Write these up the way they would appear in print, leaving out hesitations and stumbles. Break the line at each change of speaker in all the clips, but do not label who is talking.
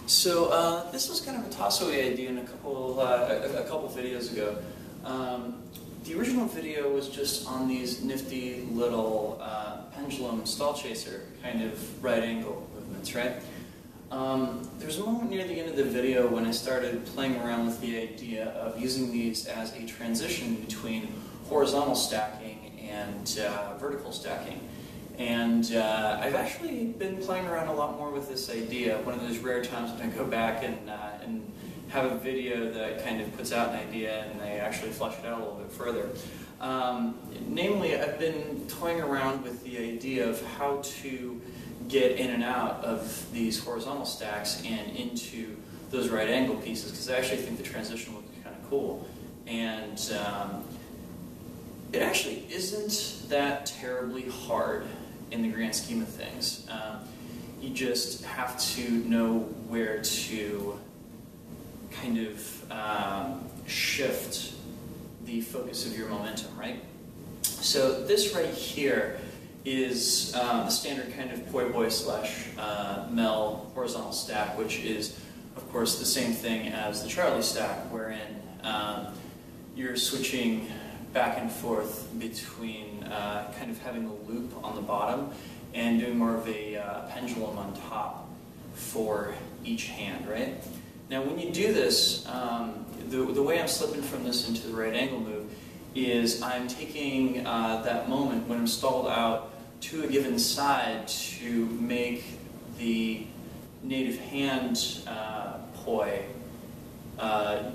This was kind of a toss-away idea in a couple videos ago. The original video was just on these nifty little pendulum stall chaser kind of right angle movements, right? There was a moment near the end of the video when I started playing around with the idea of using these as a transition between horizontal stacking and vertical stacking. And I've actually been playing around a lot more with this idea. One of those rare times when I go back and have a video that kind of puts out an idea and they actually flesh it out a little bit further. Namely, I've been toying around with the idea of how to get in and out of these horizontal stacks and into those right angle pieces, because I actually think the transition looks kind of cool. And it actually isn't that terribly hard in the grand scheme of things. You just have to know where to kind of shift the focus of your momentum, right? So this right here is the standard kind of poi boy / Mel horizontal stack, which is, of course, the same thing as the Charlie stack, wherein you're switching back and forth between kind of having a loop on the bottom and doing more of a pendulum on top for each hand, right? Now when you do this, the way I'm slipping from this into the right angle move is I'm taking that moment when I'm stalled out to a given side to make the native hand poi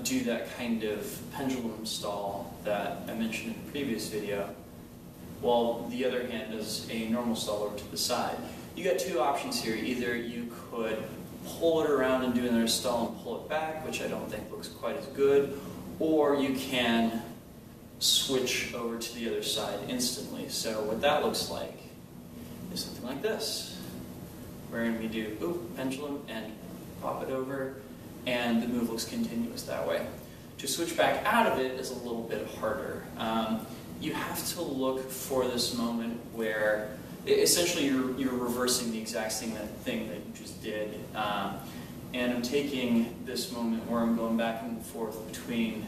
do that kind of pendulum stall that I mentioned in the previous video, while the other hand does a normal stall over to the side. You got two options here. Either you could pull it around and do another stall and pull it back, which I don't think looks quite as good, or you can switch over to the other side instantly. So what that looks like is something like this, wherein we do pendulum and pop it over, and the move looks continuous that way. To switch back out of it is a little bit harder. You have to look for this moment where essentially you're reversing the exact same thing that you just did. And I'm taking this moment where I'm going back and forth between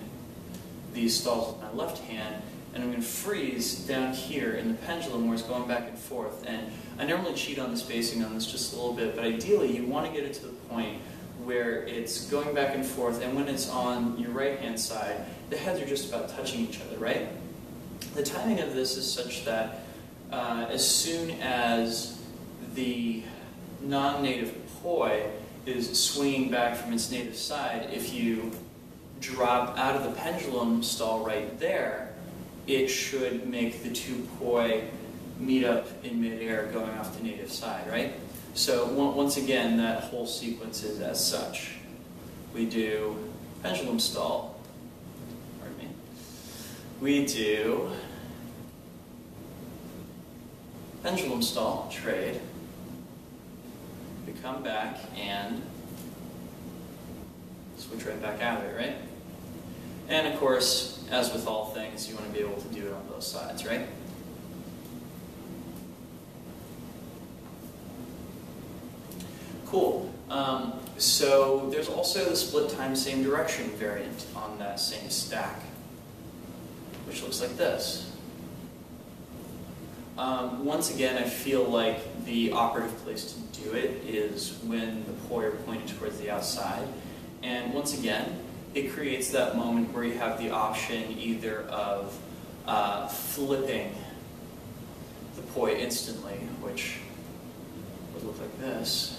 these stalls with my left hand, and I'm going to freeze down here in the pendulum where it's going back and forth. And I normally cheat on the spacing on this just a little bit, but ideally you want to get it to the point where it's going back and forth, and when it's on your right hand side, the heads are just about touching each other, right? The timing of this is such that as soon as the non-native poi is swinging back from its native side, if you drop out of the pendulum stall right there, it should make the two poi meet up in midair going off the native side, right? So once again, that whole sequence is as such. We do pendulum stall, pardon me. We do pendulum stall, trade. We come back and switch right back out of it, right? And of course, as with all things, you want to be able to do it on both sides, right? Cool. So there's also the split time same direction variant on that same stack, which looks like this. Once again, I feel like the operative place to do it is when the poi are pointed towards the outside. And once again, it creates that moment where you have the option either of flipping the poi instantly, which would look like this,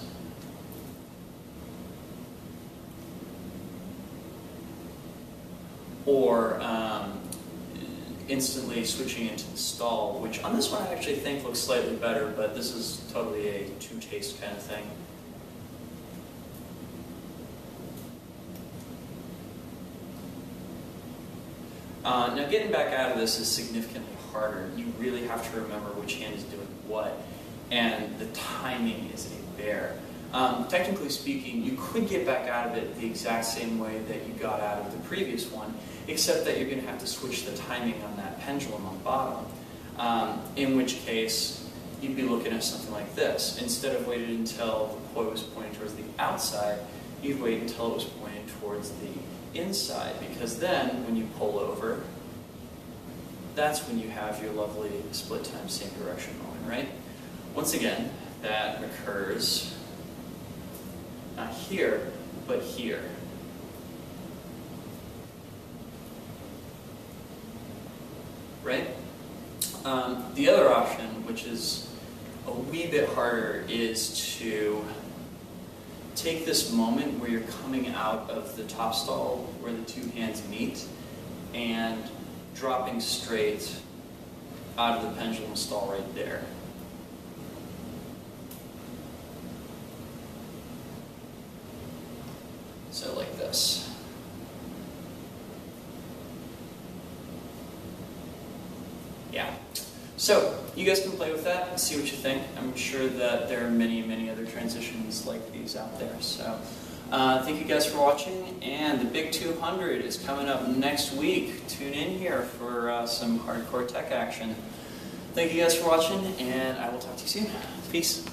or instantly switching into the stall, which on this one I actually think looks slightly better, but this is totally a to-taste kind of thing. Now getting back out of this is significantly harder. You really have to remember which hand is doing what, and the timing is a bear. Technically speaking, you could get back out of it the exact same way that you got out of the previous one, except that you're going to have to switch the timing on that pendulum on the bottom, in which case you'd be looking at something like this. Instead of waiting until the poi was pointing towards the outside, you'd wait until it was pointed towards the inside, because then when you pull over, that's when you have your lovely split time same direction moment, right? Once again, that occurs not here, but here. Right? The other option, which is a wee bit harder, is to take this moment where you're coming out of the top stall where the two hands meet and dropping straight out of the pendulum stall right there. So like this. Yeah. So, you guys can play with that and see what you think. I'm sure that there are many, many other transitions like these out there. So, thank you guys for watching, and the Big 200 is coming up next week. Tune in here for some hardcore tech action. Thank you guys for watching, and I will talk to you soon. Peace.